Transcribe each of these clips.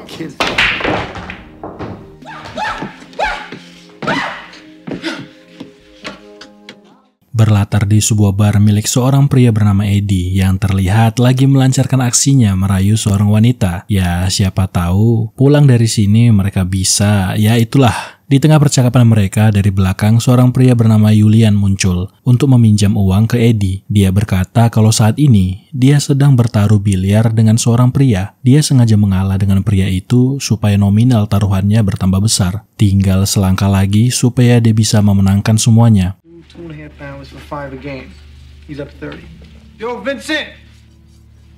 Kids. Berlatar di sebuah bar milik seorang pria bernama Eddie yang terlihat lagi melancarkan aksinya merayu seorang wanita. Ya, siapa tahu pulang dari sini mereka bisa, ya itulah. Di tengah percakapan mereka, dari belakang seorang pria bernama Julian muncul untuk meminjam uang ke Eddie. Dia berkata kalau saat ini dia sedang bertaruh biliar dengan seorang pria. Dia sengaja mengalah dengan pria itu supaya nominal taruhannya bertambah besar. Tinggal selangkah lagi supaya dia bisa memenangkan semuanya. 2.5 hours for 5 a game. He's up 30. Yo, Vincent!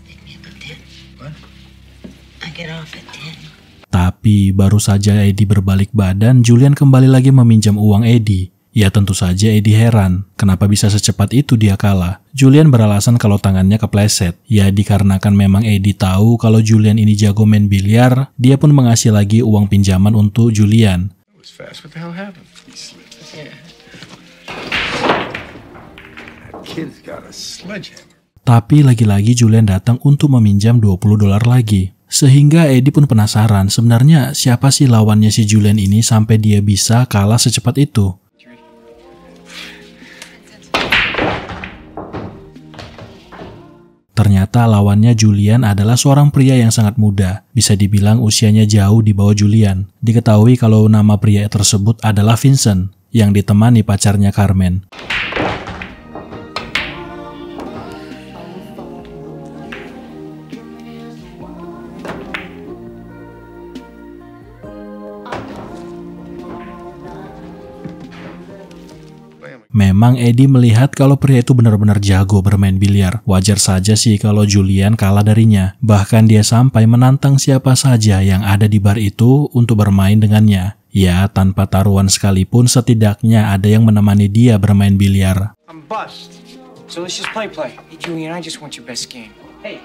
Pick me up at 10. What? I get off at 10. Tapi baru saja Eddie berbalik badan, Julian kembali lagi meminjam uang Eddie. Ya tentu saja Eddie heran, kenapa bisa secepat itu dia kalah. Julian beralasan kalau tangannya kepleset. Ya dikarenakan memang Eddie tahu kalau Julian ini jago main biliar, dia pun mengasih lagi uang pinjaman untuk Julian. That was fast. What the hell happened? He slipped. Yeah. That kid's got a sledgehammer. Tapi lagi-lagi Julian datang untuk meminjam $20 lagi. Sehingga Eddie pun penasaran sebenarnya siapa sih lawannya si Julian ini sampai dia bisa kalah secepat itu. Ternyata lawannya Julian adalah seorang pria yang sangat muda. Bisa dibilang usianya jauh di bawah Julian. Diketahui kalau nama pria tersebut adalah Vincent yang ditemani pacarnya Carmen. Memang Eddie melihat kalau pria itu benar-benar jago bermain biliar. Wajar saja sih kalau Julian kalah darinya. Bahkan dia sampai menantang siapa saja yang ada di bar itu untuk bermain dengannya. Ya, tanpa taruhan sekalipun setidaknya ada yang menemani dia bermain biliar. I'm bust. So let's just play. Hey, Julian, I just want your best game. Hey,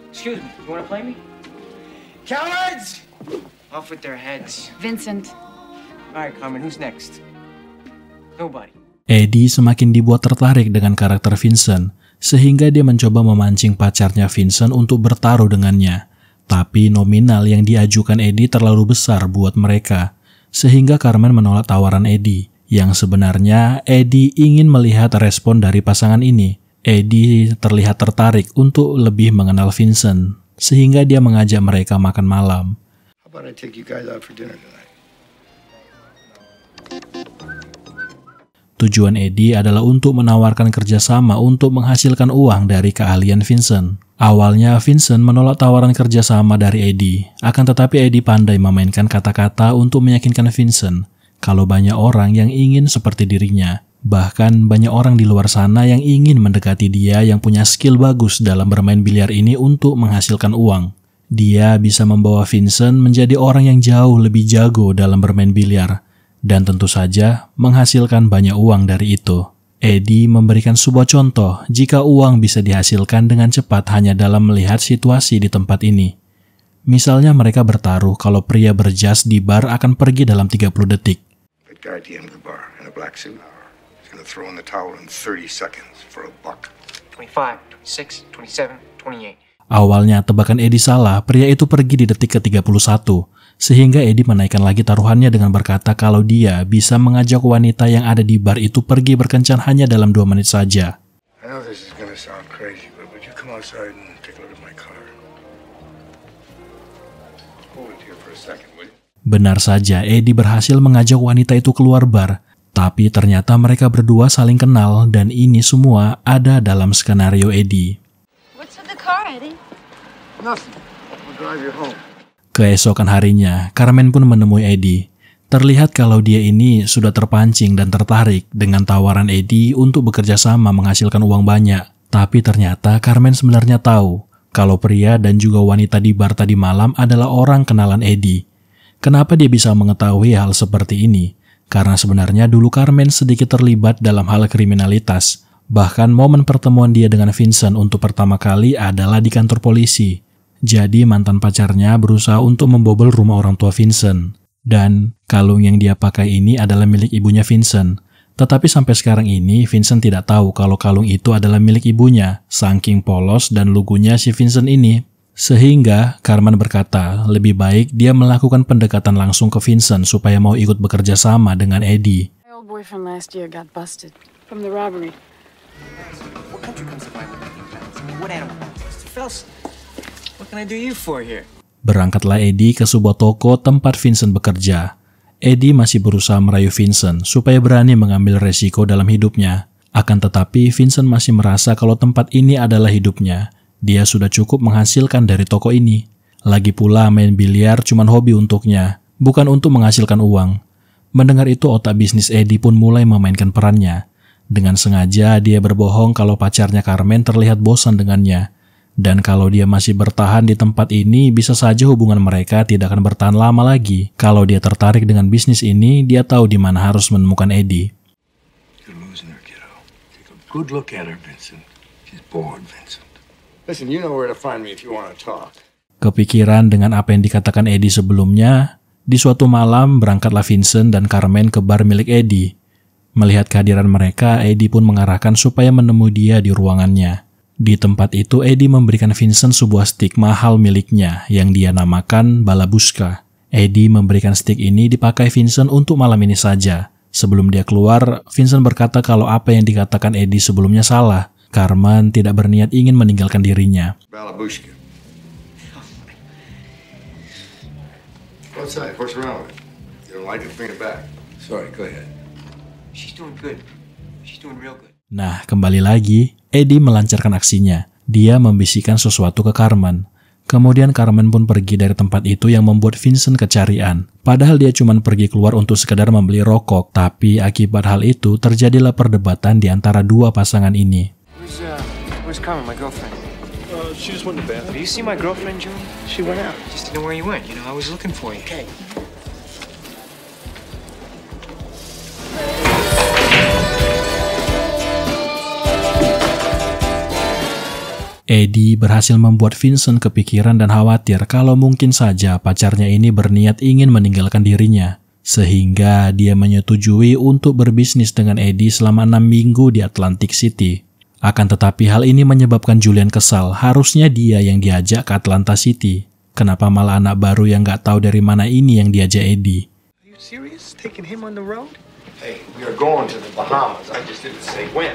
excuse me, you wanna play me? Cowards! Off with their heads. Vincent. All right, Carmen, who's next? Nobody. Eddie semakin dibuat tertarik dengan karakter Vincent, sehingga dia mencoba memancing pacarnya Vincent untuk bertaruh dengannya. Tapi nominal yang diajukan Eddie terlalu besar buat mereka, sehingga Carmen menolak tawaran Eddie. Yang sebenarnya Eddie ingin melihat respon dari pasangan ini. Eddie terlihat tertarik untuk lebih mengenal Vincent, sehingga dia mengajak mereka makan malam. How about I take you guys out for dinner tonight? Tujuan Eddie adalah untuk menawarkan kerjasama untuk menghasilkan uang dari keahlian Vincent. Awalnya Vincent menolak tawaran kerjasama dari Eddie, akan tetapi Eddie pandai memainkan kata-kata untuk meyakinkan Vincent kalau banyak orang yang ingin seperti dirinya. Bahkan banyak orang di luar sana yang ingin mendekati dia yang punya skill bagus dalam bermain biliar ini untuk menghasilkan uang. Dia bisa membawa Vincent menjadi orang yang jauh lebih jago dalam bermain biliar. Dan tentu saja menghasilkan banyak uang dari itu. Eddie memberikan sebuah contoh jika uang bisa dihasilkan dengan cepat hanya dalam melihat situasi di tempat ini. Misalnya mereka bertaruh kalau pria berjas di bar akan pergi dalam 30 detik. That guy at the end of the bar in a black suit. He's gonna throw in the towel in 30 seconds for $1. 25, 26, 27, 28. Awalnya tebakan Eddie salah, pria itu pergi di detik ke-31. Sehingga Eddie menaikkan lagi taruhannya dengan berkata kalau dia bisa mengajak wanita yang ada di bar itu pergi berkencan hanya dalam 2 menit saja. I know this is gonna sound crazy, but would you come outside and take a look at my car? Hold it here for a second, will you? Benar saja, Eddie berhasil mengajak wanita itu keluar bar. Tapi ternyata mereka berdua saling kenal dan ini semua ada dalam skenario Eddie. What's with the car, Eddie? Nothing. We'll drive you home. Keesokan harinya, Carmen pun menemui Eddie. Terlihat kalau dia ini sudah terpancing dan tertarik dengan tawaran Eddie untuk bekerja sama menghasilkan uang banyak. Tapi ternyata Carmen sebenarnya tahu kalau pria dan juga wanita di bar tadi malam adalah orang kenalan Eddie. Kenapa dia bisa mengetahui hal seperti ini? Karena sebenarnya dulu Carmen sedikit terlibat dalam hal kriminalitas. Bahkan momen pertemuan dia dengan Vincent untuk pertama kali adalah di kantor polisi. Jadi mantan pacarnya berusaha untuk membobol rumah orang tua Vincent. Dan kalung yang dia pakai ini adalah milik ibunya Vincent. Tetapi sampai sekarang ini Vincent tidak tahu kalau kalung itu adalah milik ibunya. Saking polos dan lugunya si Vincent ini. Sehingga Carmen berkata lebih baik dia melakukan pendekatan langsung ke Vincent supaya mau ikut bekerja sama dengan Eddie. My old boyfriend last year got busted from the robbery. What country comes to mind when you pounds? I mean, what animal? Mr. Phelps, what can I do you for here? Berangkatlah Eddie ke sebuah toko tempat Vincent bekerja. Eddie masih berusaha merayu Vincent supaya berani mengambil resiko dalam hidupnya. Akan tetapi Vincent masih merasa kalau tempat ini adalah hidupnya. Dia sudah cukup menghasilkan dari toko ini. Lagi pula main biliar cuma hobi untuknya, bukan untuk menghasilkan uang. Mendengar itu otak bisnis Eddie pun mulai memainkan perannya. Dengan sengaja dia berbohong kalau pacarnya Carmen terlihat bosan dengannya. Dan kalau dia masih bertahan di tempat ini, bisa saja hubungan mereka tidak akan bertahan lama lagi. Kalau dia tertarik dengan bisnis ini, dia tahu di mana harus menemukan Eddie. You're losing her, kiddo. Take a good look at her, Vincent. She's bored, Vincent. Listen, you know where to find me if you want to talk. Kepikiran dengan apa yang dikatakan Eddie sebelumnya, di suatu malam berangkatlah Vincent dan Carmen ke bar milik Eddie. Melihat kehadiran mereka, Eddie pun mengarahkan supaya menemui dia di ruangannya. Di tempat itu, Eddie memberikan Vincent sebuah stik mahal miliknya yang dia namakan Balabuska. Eddie memberikan stik ini dipakai Vincent untuk malam ini saja. Sebelum dia keluar, Vincent berkata kalau apa yang dikatakan Eddie sebelumnya salah. Carmen tidak berniat ingin meninggalkan dirinya. Balabushka. What's that? What's wrong with it? You don't like it? Bring it back. Sorry, go ahead. She's doing good. She's doing real good. Nah, kembali lagi, Eddie melancarkan aksinya. Dia membisikkan sesuatu ke Carmen. Kemudian Carmen pun pergi dari tempat itu yang membuat Vincent kecarian. Padahal dia cuma pergi keluar untuk sekedar membeli rokok. Tapi akibat hal itu, terjadilah perdebatan di antara dua pasangan ini. Where's Carmen, my girlfriend? She just went to the bathroom. Do you see my girlfriend, June? She went out. Just to know where you went. You know, I was looking for you. Okay. Eddie berhasil membuat Vincent kepikiran dan khawatir kalau mungkin saja pacarnya ini berniat ingin meninggalkan dirinya. Sehingga dia menyetujui untuk berbisnis dengan Eddie selama 6 minggu di Atlantic City. Akan tetapi hal ini menyebabkan Julian kesal, harusnya dia yang diajak ke Atlanta City. Kenapa malah anak baru yang gak tahu dari mana ini yang diajak Eddie? Are you serious? Taking him on the road? Hey, we are going to the Bahamas. I just didn't say when.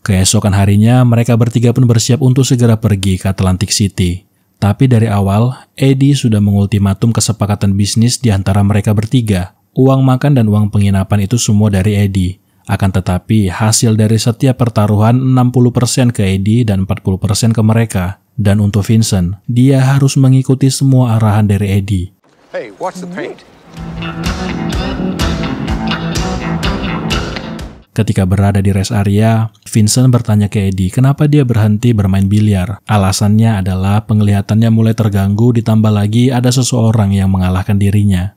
Keesokan harinya, mereka bertiga pun bersiap untuk segera pergi ke Atlantic City. Tapi dari awal, Eddie sudah mengultimatum kesepakatan bisnis di antara mereka bertiga. Uang makan dan uang penginapan itu semua dari Eddie. Akan tetapi, hasil dari setiap pertaruhan 60% ke Eddie dan 40% ke mereka. Dan untuk Vincent, dia harus mengikuti semua arahan dari Eddie. Hey, watch the paint. Ketika berada di rest area, Vincent bertanya ke Eddie kenapa dia berhenti bermain biliar. Alasannya adalah penglihatannya mulai terganggu, ditambah lagi ada seseorang yang mengalahkan dirinya.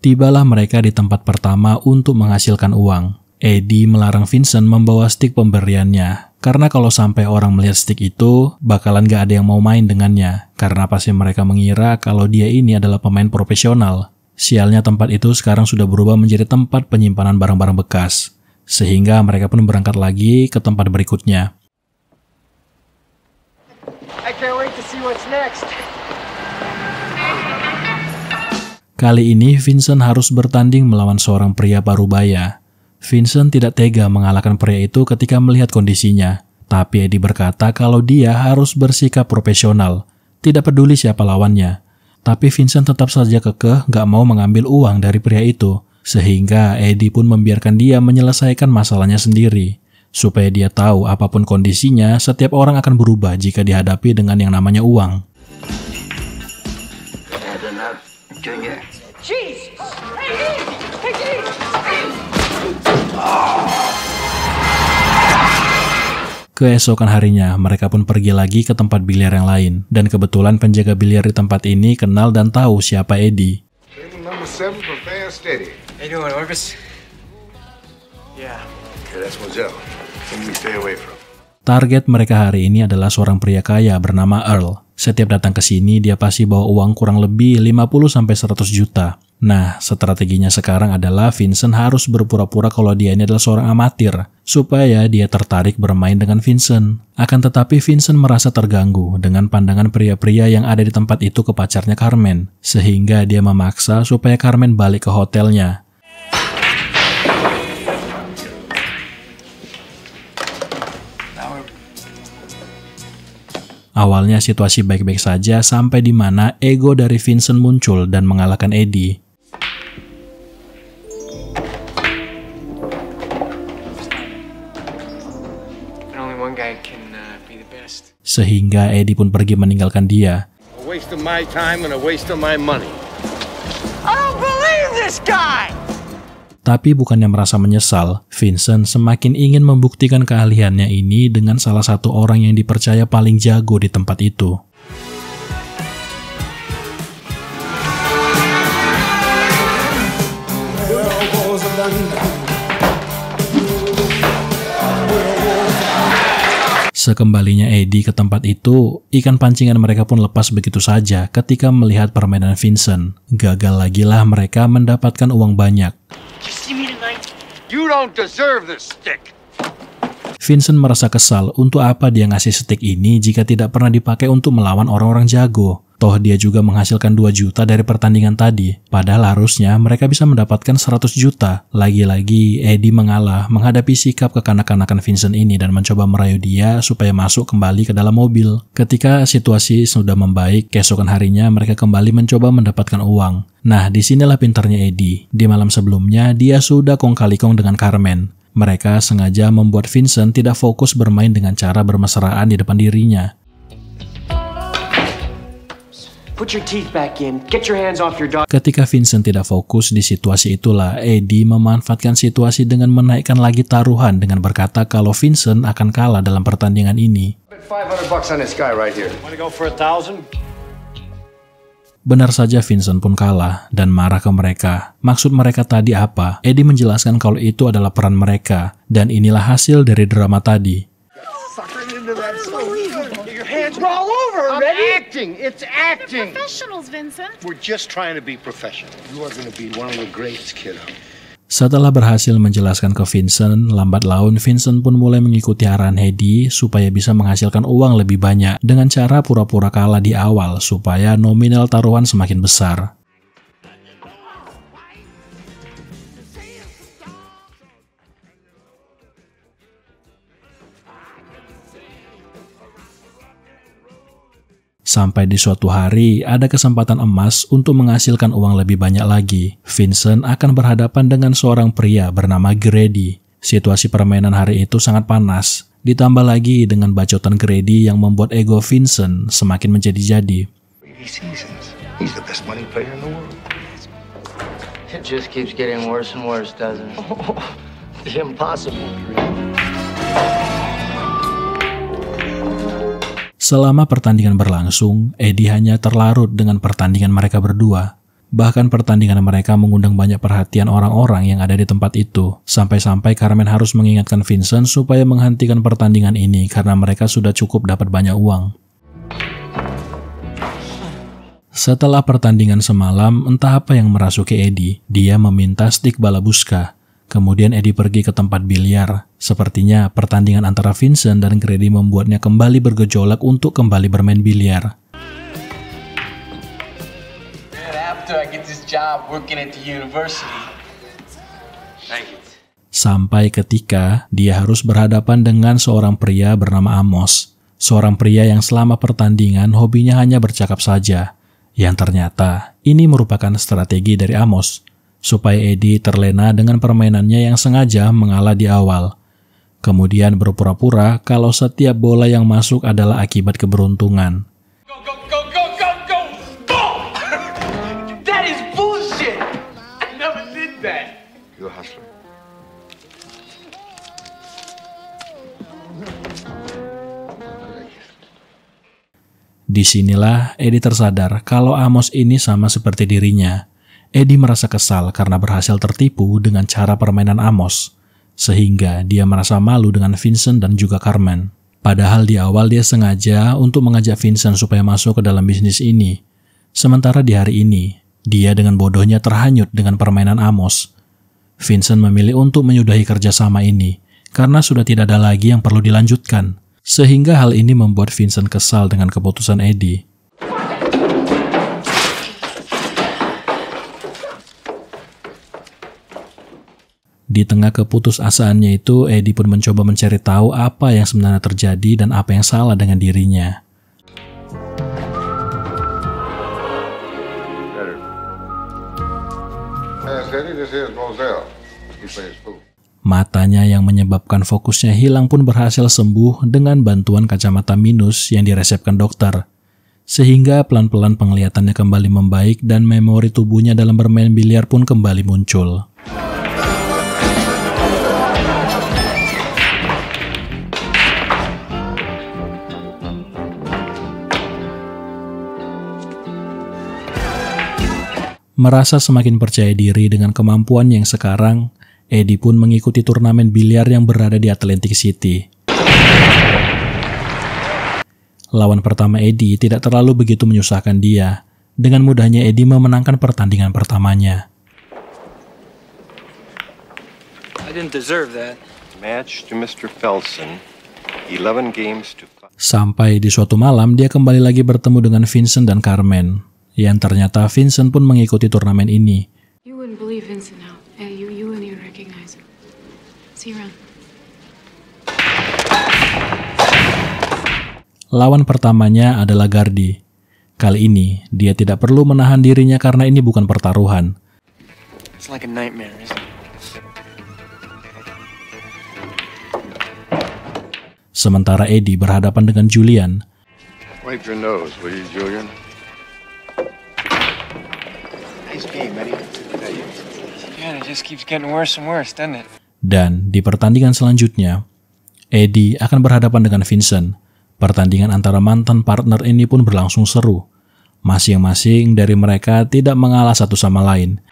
Tibalah mereka di tempat pertama untuk menghasilkan uang. Eddie melarang Vincent membawa stik pemberiannya, karena kalau sampai orang melihat stik itu, bakalan gak ada yang mau main dengannya, karena pasti mereka mengira kalau dia ini adalah pemain profesional. Sialnya tempat itu sekarang sudah berubah menjadi tempat penyimpanan barang-barang bekas, sehingga mereka pun berangkat lagi ke tempat berikutnya. I can't wait to see what's next. Kali ini Vincent harus bertanding melawan seorang pria parubaya. Vincent tidak tega mengalahkan pria itu ketika melihat kondisinya. Tapi Eddie berkata kalau dia harus bersikap profesional. Tidak peduli siapa lawannya. Tapi Vincent tetap saja kekeh gak mau mengambil uang dari pria itu. Sehingga Eddie pun membiarkan dia menyelesaikan masalahnya sendiri. Supaya dia tahu apapun kondisinya, setiap orang akan berubah jika dihadapi dengan yang namanya uang. Keesokan harinya, mereka pun pergi lagi ke tempat biliar yang lain. Dan kebetulan penjaga biliar di tempat ini kenal dan tahu siapa Eddie. Number 7 from Fan Steady. How you doing, Orvis? Yeah. Okay, that's Mozelle. Whom we stay away from. Target mereka hari ini adalah seorang pria kaya bernama Earl. Setiap datang ke sini, dia pasti bawa uang kurang lebih 50-100 juta. Nah, strateginya sekarang adalah Vincent harus berpura-pura kalau dia ini adalah seorang amatir, supaya dia tertarik bermain dengan Vincent. Akan tetapi Vincent merasa terganggu dengan pandangan pria-pria yang ada di tempat itu ke pacarnya Carmen, sehingga dia memaksa supaya Carmen balik ke hotelnya. Awalnya situasi baik-baik saja sampai di mana ego dari Vincent muncul dan mengalahkan Eddie. Sehingga Eddie pun pergi meninggalkan dia. A waste of my time and a waste of my money. I don't believe this guy! Tapi bukannya merasa menyesal, Vincent semakin ingin membuktikan keahliannya ini dengan salah satu orang yang dipercaya paling jago di tempat itu. Sekembalinya Eddie ke tempat itu, ikan pancingan mereka pun lepas begitu saja ketika melihat permainan Vincent. Gagal lagilah mereka mendapatkan uang banyak. You don't deserve this stick. Vincent merasa kesal untuk apa dia ngasih stick ini jika tidak pernah dipakai untuk melawan orang-orang jago. Toh dia juga menghasilkan 2 juta dari pertandingan tadi. Padahal harusnya mereka bisa mendapatkan 100 juta. Lagi-lagi Eddie mengalah menghadapi sikap kekanak-kanakan Vincent ini dan mencoba merayu dia supaya masuk kembali ke dalam mobil. Ketika situasi sudah membaik, keesokan harinya mereka kembali mencoba mendapatkan uang. Nah, disinilah pintarnya Eddie. Di malam sebelumnya, dia sudah kong kali kong dengan Carmen. Mereka sengaja membuat Vincent tidak fokus bermain dengan cara bermesraan di depan dirinya. Put your teeth back in. Get your hands off your dog. Ketika Vincent tidak fokus di situasi itulah, Eddie memanfaatkan situasi dengan menaikkan lagi taruhan dengan berkata kalau Vincent akan kalah dalam pertandingan ini. $500 on this guy right here. Want to go for 1,000? Benar saja Vincent pun kalah dan marah ke mereka. Maksud mereka tadi apa? Eddie menjelaskan kalau itu adalah peran mereka dan inilah hasil dari drama tadi. We're all over already. Acting. It's acting. Professionals, Vincent. We're just trying to be professional. You are going to be one of the greats, kiddo. Setelah berhasil menjelaskan ke Vincent, lambat laun Vincent pun mulai mengikuti arahan Eddie supaya bisa menghasilkan uang lebih banyak dengan cara pura-pura kalah di awal supaya nominal taruhan semakin besar. Sampai di suatu hari, ada kesempatan emas untuk menghasilkan uang lebih banyak lagi. Vincent akan berhadapan dengan seorang pria bernama Grady. Situasi permainan hari itu sangat panas. Ditambah lagi dengan bacotan Grady yang membuat ego Vincent semakin menjadi-jadi. He's the best money player in the world. It just keeps getting worse and worse, doesn't it? Impossible. Selama pertandingan berlangsung, Eddie hanya terlarut dengan pertandingan mereka berdua. Bahkan pertandingan mereka mengundang banyak perhatian orang-orang yang ada di tempat itu. Sampai-sampai Carmen harus mengingatkan Vincent supaya menghentikan pertandingan ini karena mereka sudah cukup dapat banyak uang. Setelah pertandingan semalam, entah apa yang merasuki Eddie. Dia meminta stik balabuska. Kemudian Eddie pergi ke tempat biliar. Sepertinya pertandingan antara Vincent dan Grady membuatnya kembali bergejolak untuk kembali bermain biliar. Sampai ketika dia harus berhadapan dengan seorang pria bernama Amos. Seorang pria yang selama pertandingan hobinya hanya bercakap saja. Yang ternyata ini merupakan strategi dari Amos supaya Eddie terlena dengan permainannya yang sengaja mengalah di awal. Kemudian berpura-pura kalau setiap bola yang masuk adalah akibat keberuntungan. Go, go, go, go, go, go! Boom! That is bullshit! I never did that. You're a hustler. Disinilah Eddie tersadar kalau Amos ini sama seperti dirinya. Eddie merasa kesal karena berhasil tertipu dengan cara permainan Amos, sehingga dia merasa malu dengan Vincent dan juga Carmen. Padahal di awal dia sengaja untuk mengajak Vincent supaya masuk ke dalam bisnis ini. Sementara di hari ini, Dia dengan bodohnya terhanyut dengan permainan Amos. Vincent memilih untuk menyudahi kerjasama ini karena sudah tidak ada lagi yang perlu dilanjutkan. Sehingga hal ini membuat Vincent kesal dengan keputusan Eddie. Di tengah keputusasaannya itu, Eddie pun mencoba mencari tahu apa yang sebenarnya terjadi dan apa yang salah dengan dirinya. Matanya yang menyebabkan fokusnya hilang pun berhasil sembuh dengan bantuan kacamata minus yang diresepkan dokter. Sehingga pelan-pelan penglihatannya kembali membaik dan memori tubuhnya dalam bermain biliar pun kembali muncul. Merasa semakin percaya diri dengan kemampuan yang sekarang, Eddie pun mengikuti turnamen biliar yang berada di Atlantic City. Lawan pertama Eddie tidak terlalu begitu menyusahkan dia. Dengan mudahnya Eddie memenangkan pertandingan pertamanya. I didn't deserve that. Match to Mr. Felsen, 11 games to... Sampai di suatu malam dia kembali lagi bertemu dengan Vincent dan Carmen. Yang ternyata Vincent pun mengikuti turnamen ini. You wouldn't believe Vincent now. You wouldn't even recognize him. See you around. Lawan pertamanya adalah Gardy. Kali ini, dia tidak perlu menahan dirinya karena ini bukan pertaruhan. It's like a nightmare, isn't it? Sementara Eddie berhadapan dengan Julian. Wipe your nose, will you, Julian? Nice game, Eddie. Yeah, it just keeps getting worse and worse, doesn't it? Dan di pertandingan selanjutnya, Eddie akan berhadapan dengan Vincent. Pertandingan antara mantan partner ini pun berlangsung seru. Masing-masing dari mereka tidak mengalah satu sama lain.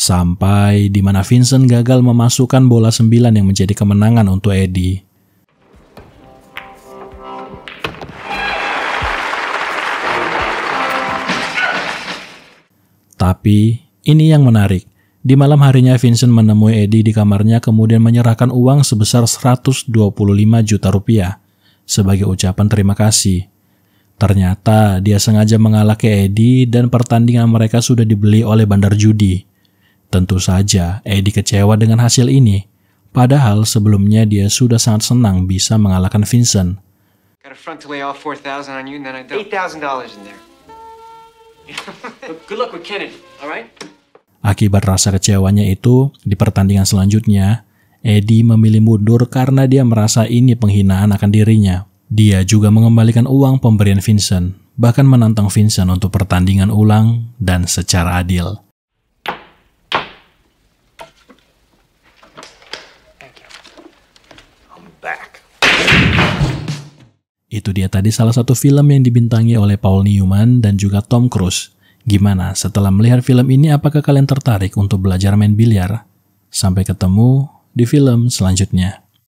Sampai di mana Vincent gagal memasukkan bola 9 yang menjadi kemenangan untuk Eddie. Tapi, ini yang menarik. Di malam harinya Vincent menemui Eddie di kamarnya kemudian menyerahkan uang sebesar 125 juta rupiah sebagai ucapan terima kasih. Ternyata dia sengaja mengalah ke Eddie dan pertandingan mereka sudah dibeli oleh bandar judi. Tentu saja Eddie kecewa dengan hasil ini. Padahal sebelumnya dia sudah sangat senang bisa mengalahkan Vincent. Got a front to lay all 4,000 on you and then I dump $8,000 in there. Good luck with Kennedy, all right? Akibat rasa kecewanya itu, di pertandingan selanjutnya, Eddie memilih mundur karena dia merasa ini penghinaan akan dirinya. Dia juga mengembalikan uang pemberian Vincent, bahkan menantang Vincent untuk pertandingan ulang dan secara adil. Itu dia tadi salah satu film yang dibintangi oleh Paul Newman dan juga Tom Cruise. Gimana setelah melihat film ini, apakah kalian tertarik untuk belajar main biliar? Sampai ketemu di film selanjutnya.